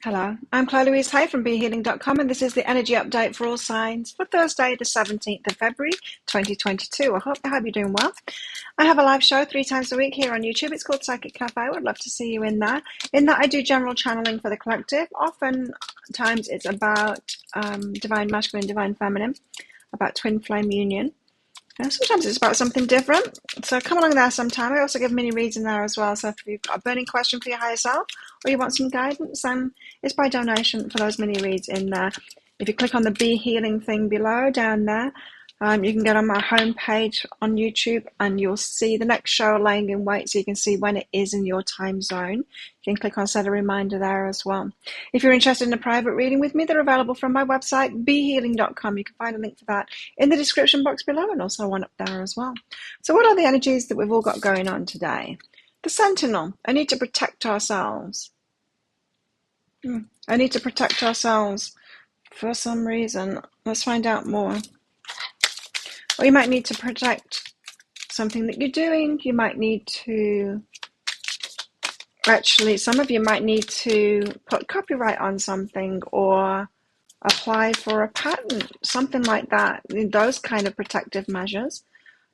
Hello, I'm Claire Louise Hay from BeHealing.com, and this is the energy update for all signs for Thursday, the 17th of February, 2022. I hope you're doing well. I have a live show 3 times a week here on YouTube. It's called Psychic Cafe. I would love to see you in there. In that, I do general channeling for the collective. Oftentimes, it's about divine masculine, divine feminine, about twin flame union. Sometimes it's about something different. So come along there sometime. I also give mini reads in there as well. So if you've got a burning question for your higher self or you want some guidance, it's by donation for those mini reads in there. If you click on the Be Healing thing below down there, you can get on my homepage on YouTube and you'll see the next show laying in wait, so you can see when it is in your time zone. You can click on set a reminder there as well. If you're interested in a private reading with me, they're available from my website, behealing.com. You can find a link for that in the description box below and also one up there as well. So what are the energies that we've all got going on today? The Sentinel. I need to protect ourselves. I need to protect ourselves for some reason. Let's find out more. Or you might need to protect something that you're doing. You might need to, actually, some of you might need to put copyright on something or apply for a patent, something like that, those kind of protective measures.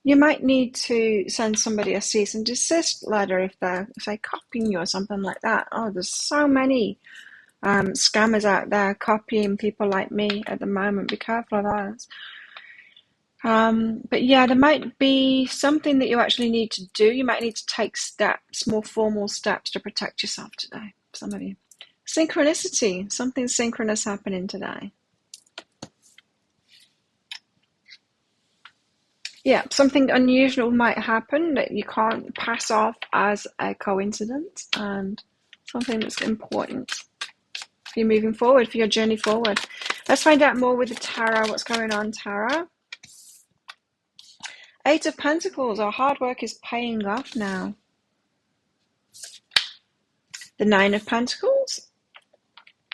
You might need to send somebody a cease and desist letter if they're, say, copying you or something like that. Oh, there's so many scammers out there copying people like me at the moment. Be careful of those. But yeah, there might be something that you actually need to do. You might need to take steps, more formal steps to protect yourself today, some of you. Synchronicity, something synchronous happening today. Yeah, something unusual might happen that you can't pass off as a coincidence, and something that's important for you moving forward, for your journey forward. Let's find out more with the tarot. What's going on, tarot? 8 of Pentacles. Our hard work is paying off now. The 9 of Pentacles.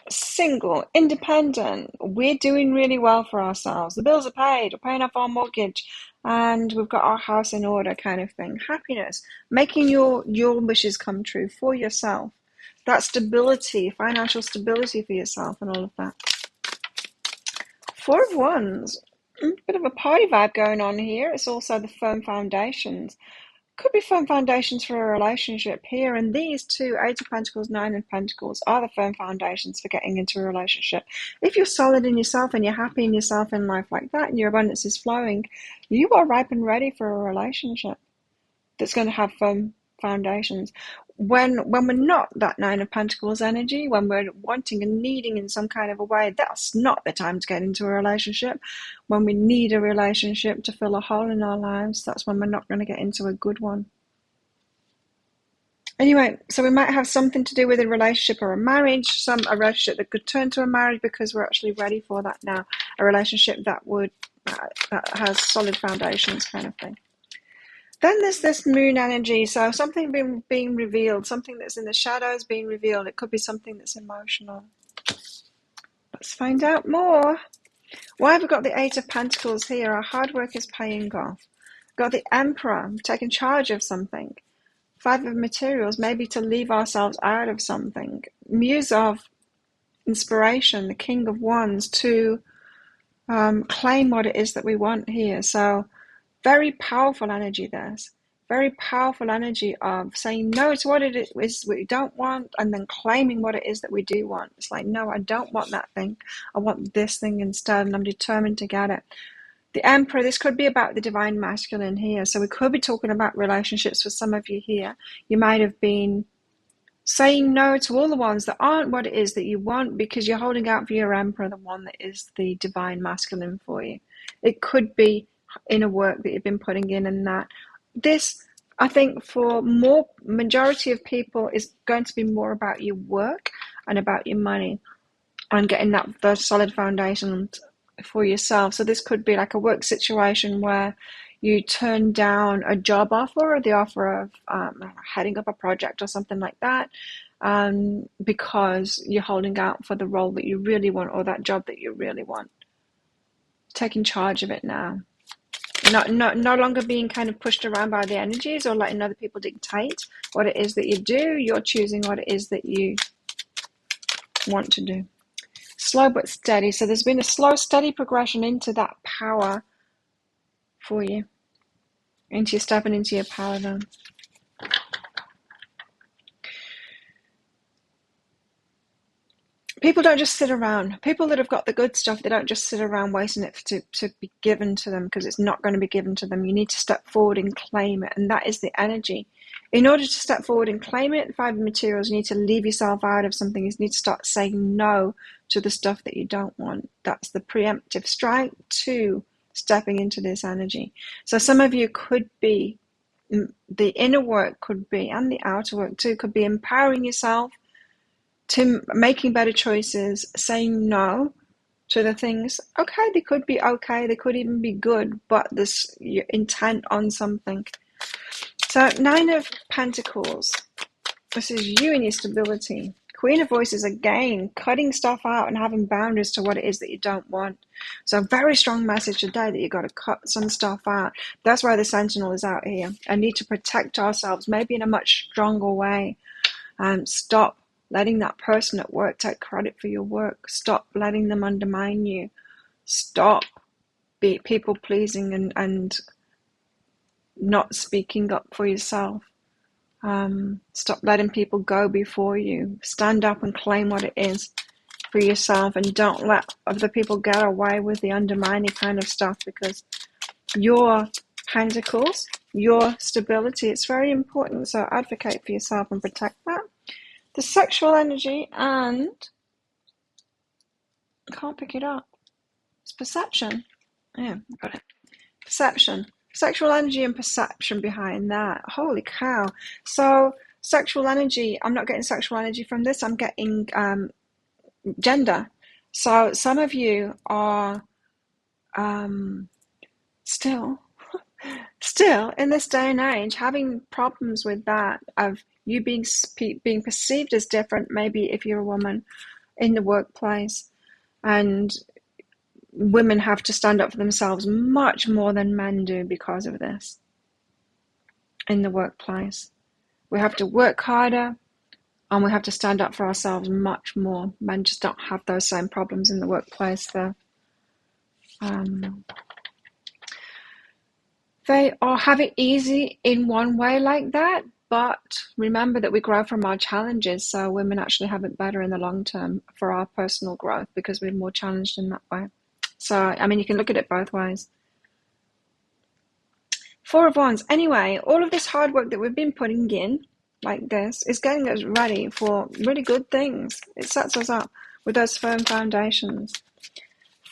Single, independent. We're doing really well for ourselves. The bills are paid. We're paying off our mortgage. And we've got our house in order, kind of thing. Happiness. Making your wishes come true for yourself. That stability, financial stability for yourself and all of that. 4 of Wands. Bit of a party vibe going on here. It's also the firm foundations. Could be firm foundations for a relationship here. And these two, 8 of Pentacles, 9 of Pentacles, are the firm foundations for getting into a relationship. If you're solid in yourself and you're happy in yourself in life like that and your abundance is flowing, you are ripe and ready for a relationship that's going to have firm foundations. When we're not that 9 of Pentacles energy, when we're wanting and needing in some kind of a way, that's not the time to get into a relationship. When we need a relationship to fill a hole in our lives, that's when we're not going to get into a good one. Anyway, so we might have something to do with a relationship or a marriage, a relationship that could turn to a marriage because we're actually ready for that now. A relationship that has solid foundations, kind of thing. Then there's this moon energy, so something being revealed, something that's in the shadows being revealed. It could be something that's emotional. Let's find out more. Why have we got the 8 of Pentacles here? Our hard work is paying off. We've got the Emperor, taking charge of something. 5 of Materials, maybe to leave ourselves out of something. Muse of Inspiration, the King of Wands, to claim what it is that we want here. So very powerful energy, this. Very powerful energy of saying no to what it is we don't want and then claiming what it is that we do want. It's like, no, I don't want that thing. I want this thing instead, and I'm determined to get it. The Emperor, this could be about the divine masculine here. So we could be talking about relationships for some of you here. You might have been saying no to all the ones that aren't what it is that you want because you're holding out for your Emperor, the one that is the divine masculine for you. It could be inner work that you've been putting in, and that this, I think, for majority of people is going to be more about your work and about your money and getting those solid foundations for yourself. So this could be like a work situation where you turn down a job offer or the offer of heading up a project or something like that because you're holding out for the role that you really want or that job that you really want. Taking charge of it now. No longer being kind of pushed around by the energies or letting other people dictate what it is that you do. You're choosing what it is that you want to do. Slow but steady. So there's been a slow, steady progression into that power for you. Into your stepping into your power then. People don't just sit around. People that have got the good stuff, they don't just sit around waiting it to be given to them, because it's not going to be given to them. You need to step forward and claim it, and that is the energy. In order to step forward and claim it, the five materials, you need to leave yourself out of something. You need to start saying no to the stuff that you don't want. That's the preemptive strike to stepping into this energy. So some of you could be, the inner work could be, and the outer work too, could be empowering yourself to making better choices, saying no to the things. Okay, they could be okay, they could even be good, but this, your intent on something. So 9 of Pentacles, this is you and your stability. Queen of Voices, again, cutting stuff out and having boundaries to what it is that you don't want. So a very strong message today that you've got to cut some stuff out. That's why the Sentinel is out here. I need to protect ourselves, maybe in a much stronger way. Stop letting that person at work take credit for your work. Stop letting them undermine you. Stop people pleasing and not speaking up for yourself. Stop letting people go before you. Stand up and claim what it is for yourself, and don't let other people get away with the undermining kind of stuff, because your pentacles, your stability, it's very important. So advocate for yourself and protect that. The sexual energy, and I can't pick it up. It's perception. Yeah, got it. Perception. Sexual energy and perception behind that. Holy cow. So sexual energy, I'm not getting sexual energy from this. I'm getting gender. So some of you are still in this day and age having problems with that, of you being perceived as different, maybe if you're a woman in the workplace, and women have to stand up for themselves much more than men do because of this in the workplace. We have to work harder, and we have to stand up for ourselves much more. Men just don't have those same problems in the workplace. They all have it easy in one way like that, but remember that we grow from our challenges, so women actually have it better in the long term for our personal growth, because we're more challenged in that way. So, I mean, you can look at it both ways. 4 of Wands. Anyway, all of this hard work that we've been putting in, like this, is getting us ready for really good things. It sets us up with those firm foundations.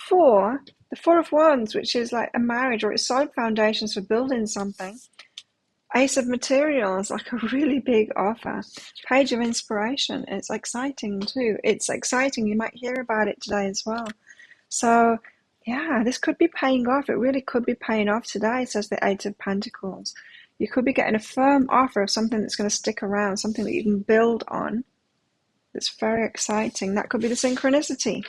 The 4 of Wands, which is like a marriage, or it's solid foundations for building something. Ace of Materials, like a really big offer. Page of Inspiration. It's exciting too. It's exciting. You might hear about it today as well. So, yeah, this could be paying off. It really could be paying off today, says the 8 of Pentacles. You could be getting a firm offer of something that's going to stick around, something that you can build on. It's very exciting. That could be the synchronicity.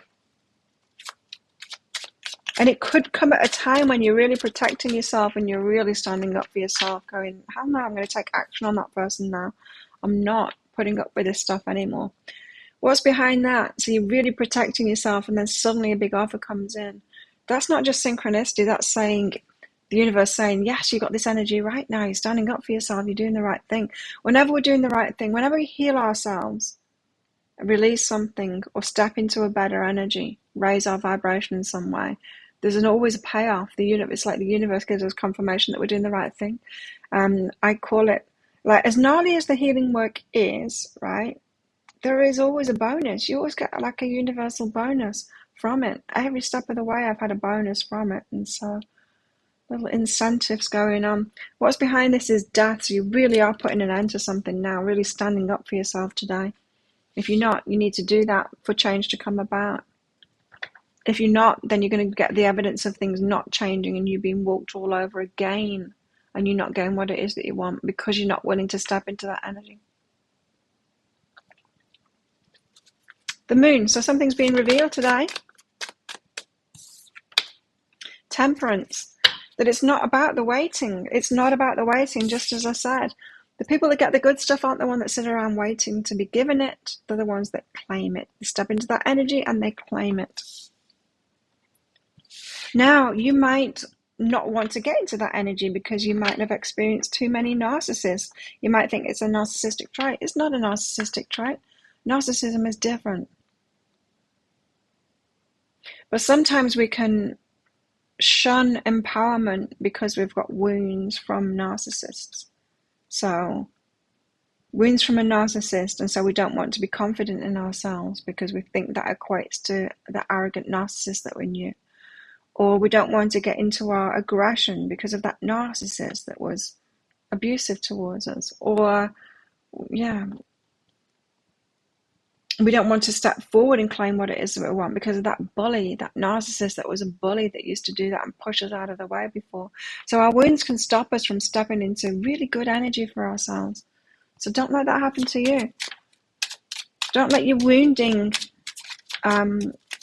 And it could come at a time when you're really protecting yourself and you're really standing up for yourself, going, hell no, I'm going to take action on that person now. I'm not putting up with this stuff anymore. What's behind that? So you're really protecting yourself, and then suddenly a big offer comes in. That's not just synchronicity. That's saying, the universe saying, yes, you got this energy right now. You're standing up for yourself. You're doing the right thing. Whenever we're doing the right thing, whenever we heal ourselves, release something, or step into a better energy, raise our vibration in some way, there's always a payoff. It's like the universe gives us confirmation that we're doing the right thing. I call it, like, as gnarly as the healing work is, right? There is always a bonus. You always get like a universal bonus from it. Every step of the way, I've had a bonus from it. And so, little incentives going on. What's behind this is death. So you really are putting an end to something now, really standing up for yourself today. If you're not, you need to do that for change to come about. If you're not, then you're going to get the evidence of things not changing and you being walked all over again, and you're not getting what it is that you want because you're not willing to step into that energy. The moon. So something's being revealed today. Temperance. That it's not about the waiting. It's not about the waiting, just as I said. The people that get the good stuff aren't the ones that sit around waiting to be given it. They're the ones that claim it. They step into that energy and they claim it. Now, you might not want to get into that energy because you might have experienced too many narcissists. You might think it's a narcissistic trait. It's not a narcissistic trait. Narcissism is different. But sometimes we can shun empowerment because we've got wounds from narcissists. So, wounds from a narcissist, and so we don't want to be confident in ourselves because we think that equates to the arrogant narcissist that we knew. Or we don't want to get into our aggression because of that narcissist that was abusive towards us. Or, we don't want to step forward and claim what it is that we want because of that bully, that narcissist that was a bully that used to do that and push us out of the way before. So our wounds can stop us from stepping into really good energy for ourselves. So don't let that happen to you. Don't let your wounding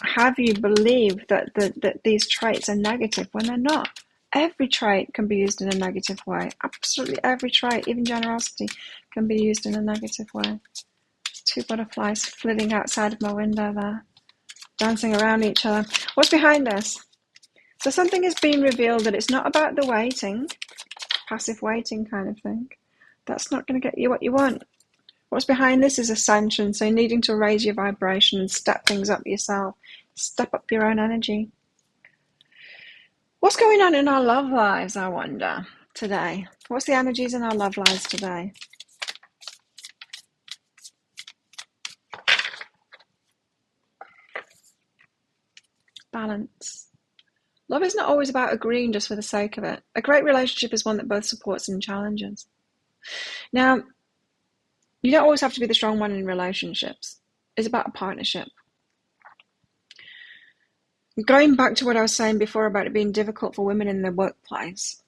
have you believe that these traits are negative when they're not. Every trait can be used in a negative way. Absolutely every trait, even generosity, can be used in a negative way. There's 2 butterflies flitting outside of my window there, dancing around each other. What's behind this? So something is being revealed that it's not about the waiting, passive waiting kind of thing. That's not going to get you what you want. What's behind this is ascension, so needing to raise your vibration and step things up yourself. Step up your own energy. What's going on in our love lives, I wonder, today? What's the energies in our love lives today? Balance. Love is not always about agreeing just for the sake of it. A great relationship is one that both supports and challenges. Now, you don't always have to be the strong one in relationships. It's about a partnership. Going back to what I was saying before about it being difficult for women in the workplace.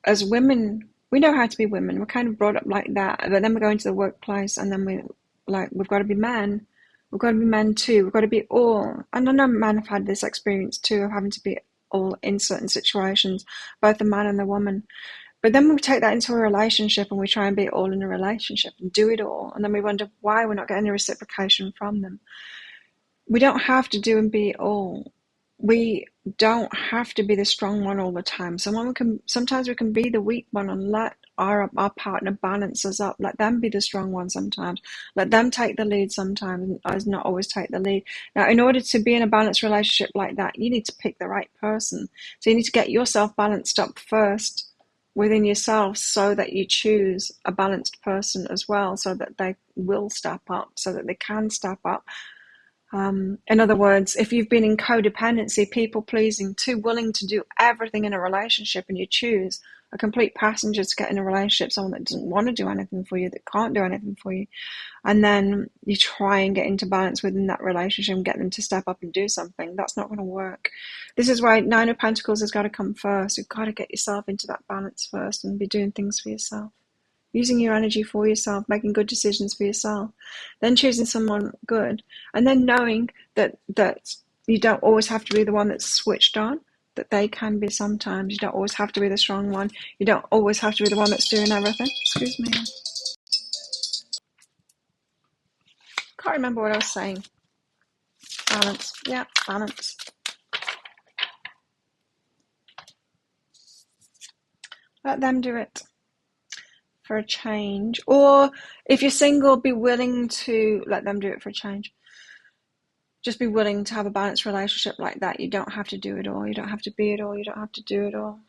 As women, we know how to be women. We're kind of brought up like that. But then we go into the workplace and then we've got to be men. We've got to be men too. We've got to be all. And I know men have had this experience too of having to be all in certain situations, both the man and the woman. But then we take that into a relationship and we try and be all in a relationship and do it all. And then we wonder why we're not getting any reciprocation from them. We don't have to do and be all. We don't have to be the strong one all the time. Sometimes we can be the weak one and let our partner balance us up. Let them be the strong one sometimes. Let them take the lead sometimes, and us not always take the lead. Now, in order to be in a balanced relationship like that, you need to pick the right person. So you need to get yourself balanced up first within yourself so that you choose a balanced person as well, so that they will step up, so that they can step up. In other words, if you've been in codependency, people pleasing, too willing to do everything in a relationship, and you choose a complete passenger to get in a relationship, someone that doesn't want to do anything for you, that can't do anything for you, and then you try and get into balance within that relationship and get them to step up and do something, that's not going to work. This is why 9 of Pentacles has got to come first. You've got to get yourself into that balance first and be doing things for yourself. Using your energy for yourself, making good decisions for yourself, then choosing someone good, and then knowing that you don't always have to be the one that's switched on, that they can be sometimes. You don't always have to be the strong one. You don't always have to be the one that's doing everything. Excuse me. Can't remember what I was saying. Balance. Yeah, balance. Let them do it. For a change, or if you're single, be willing to let them do it for a change. Just be willing to have a balanced relationship like that. You don't have to do it all. You don't have to be it all. You don't have to do it all.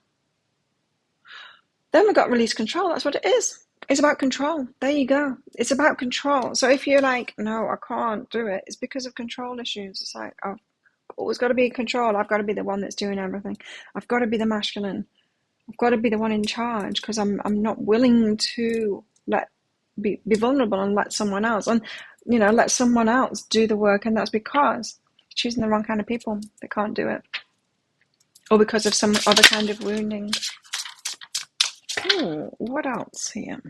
Then we've got release control. That's what it is. It's about control. There you go. It's about control. So if you're like, no, I can't do it, it's because of control issues. It's like, I've always got to be in control. I've got to be the one that's doing everything. I've got to be the masculine. I've got to be the one in charge because I'm not willing to be vulnerable and let someone else let someone else do the work, and that's because choosing the wrong kind of people that can't do it, or because of some other kind of wounding. What else here?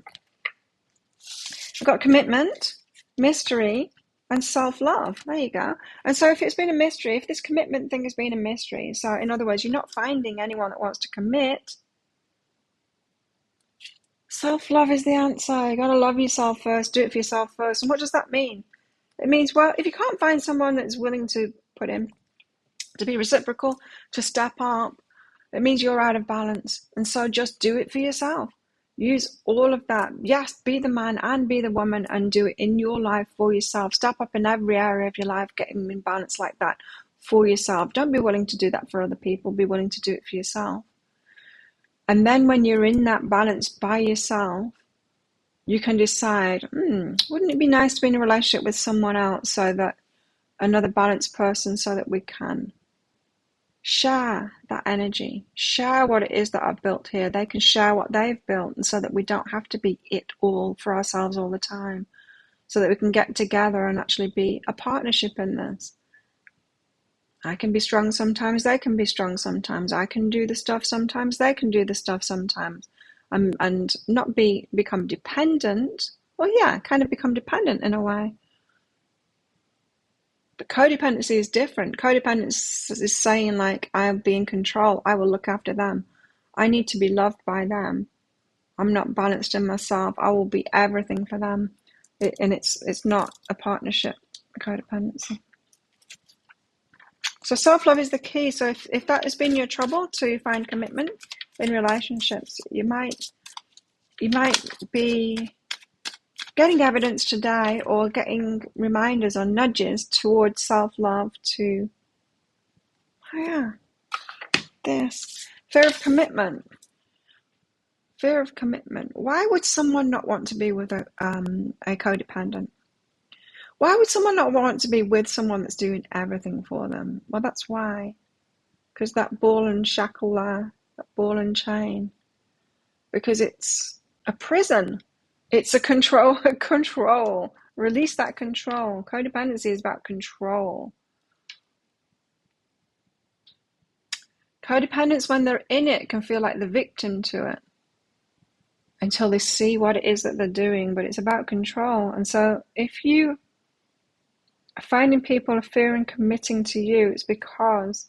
We've got commitment, mystery, and self-love. There you go. And so if it's been a mystery, if this commitment thing has been a mystery, so in other words, you're not finding anyone that wants to commit, Self-love is the answer. You got to love yourself first. Do it for yourself first. And what does that mean? It means, well, if you can't find someone that's willing to put in, to be reciprocal, to step up, it means you're out of balance. And so just do it for yourself. Use all of that. Yes, be the man and be the woman and do it in your life for yourself. Step up in every area of your life, getting in balance like that for yourself. Don't be willing to do that for other people. Be willing to do it for yourself. And then when you're in that balance by yourself, you can decide, wouldn't it be nice to be in a relationship with someone else, so that another balanced person, so that we can share that energy, share what it is that I've built here. They can share what they've built, and so that we don't have to be it all for ourselves all the time, so that we can get together and actually be a partnership in this. I can be strong sometimes, they can be strong sometimes. I can do the stuff sometimes, they can do the stuff sometimes. And not become dependent. Well, yeah, kind of become dependent in a way. But codependency is different. Codependence is saying, like, I'll be in control. I will look after them. I need to be loved by them. I'm not balanced in myself. I will be everything for them. And it's not a partnership, codependency. So self-love is the key. So if that has been your trouble to find commitment in relationships, you might be getting evidence today, or getting reminders or nudges towards self-love to, this. Fear of commitment. Fear of commitment. Why would someone not want to be with a codependent? Why would someone not want to be with someone that's doing everything for them? Well, that's why. Because that ball and shackle there, that ball and chain. Because it's a prison. It's a control. Release that control. Codependency is about control. Codependents, when they're in it, can feel like the victim to it until they see what it is that they're doing. But it's about control. And so if you are finding people are fearing committing to you, it's because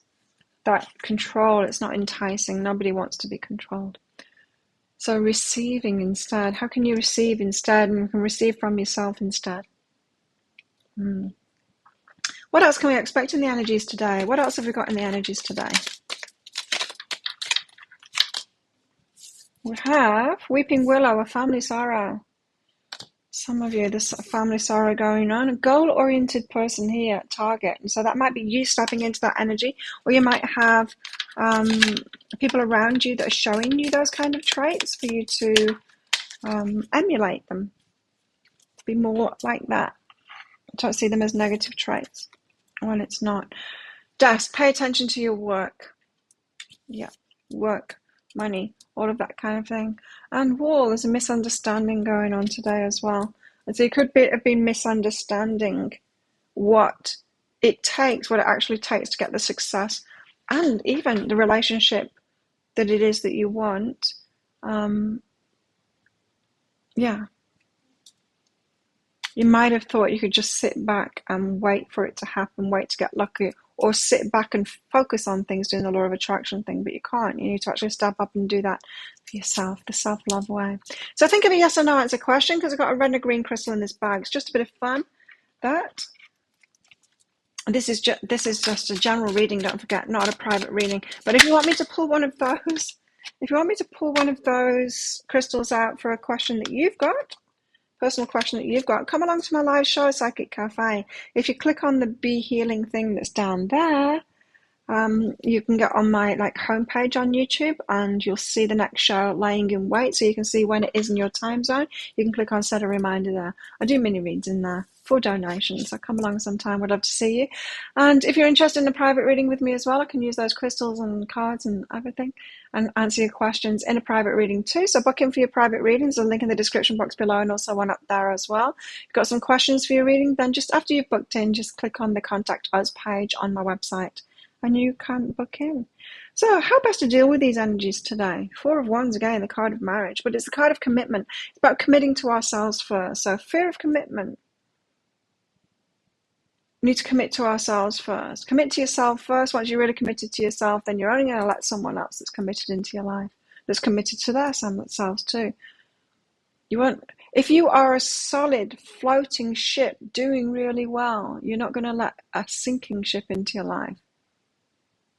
that control, it's not enticing. Nobody wants to be controlled. So receiving instead. How can you receive instead? And you can receive from yourself instead. What else can we expect in the energies today? What else have we got in the energies today? We have Weeping Willow, a family sorrow. Some of you, there's a family sorrow going on. A goal-oriented person here, target. And so that might be you stepping into that energy, or you might have people around you that are showing you those kind of traits for you to emulate them, to be more like that. Don't see them as negative traits when it's not. Desk, pay attention to your work. Yeah, work, money, all of that kind of thing. And Wall, there's a misunderstanding going on today as well. And so you could have been misunderstanding what it takes, what it actually takes to get the success and even the relationship that it is that you want. You might have thought you could just sit back and wait for it to happen, wait to get lucky, or sit back and focus on things doing the law of attraction thing, but you can't. You need to actually step up and do that for yourself, the self-love way. So think of a yes or no answer question, because I've got a red and a green crystal in this bag. It's just a bit of fun. This is just a general reading, don't forget, not a private reading. But if you want me to pull one of those crystals out for a question that you've got, personal question that you've got, come along to my live show, Psychic Cafe. If you click on the Be Healing thing that's down there, you can get on my homepage on YouTube, and you'll see the next show laying in wait, so you can see when it is in your time zone. You can click on set a reminder there. I do mini reads in there for donations, so come along sometime. Would love to see you. And if you're interested in a private reading with me as well, I can use those crystals and cards and everything and answer your questions in a private reading too. So book in for your private readings. There's a link in the description box below, and also one up there as well. If you've got some questions for your reading, then just after you've booked in, just click on the Contact Us page on my website and you can book in. So how best to deal with these energies today? Four of Wands, again, the card of marriage, but it's the card of commitment. It's about committing to ourselves first. So fear of commitment. We need to commit to ourselves first. Commit to yourself first. Once you're really committed to yourself, then you're only going to let someone else that's committed into your life, that's committed to themselves too. You want, if you are a solid floating ship doing really well, you're not going to let a sinking ship into your life,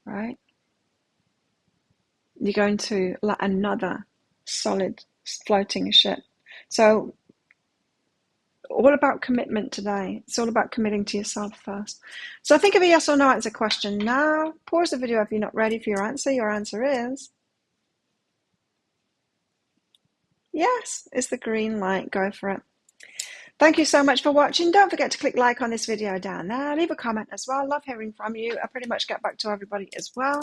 right? You're going to let another solid floating ship. So all about commitment today. It's all about committing to yourself first. So think of a yes or no answer question now. Pause the video if you're not ready for your answer. Your answer is yes, it's the green light. Go for it. Thank you so much for watching. Don't forget to click like on this video down there. Leave a comment as well. Love hearing from you. I pretty much get back to everybody as well.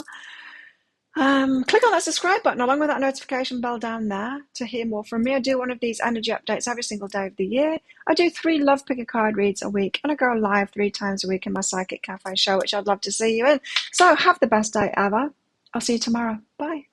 Click on that subscribe button along with that notification bell down there to hear more from me. I do one of these energy updates every single day of the year. I do 3 Love Picker card reads a week, and I go live 3 times a week in my Psychic Cafe show, which I'd love to see you in. So have the best day ever. I'll see you tomorrow. Bye.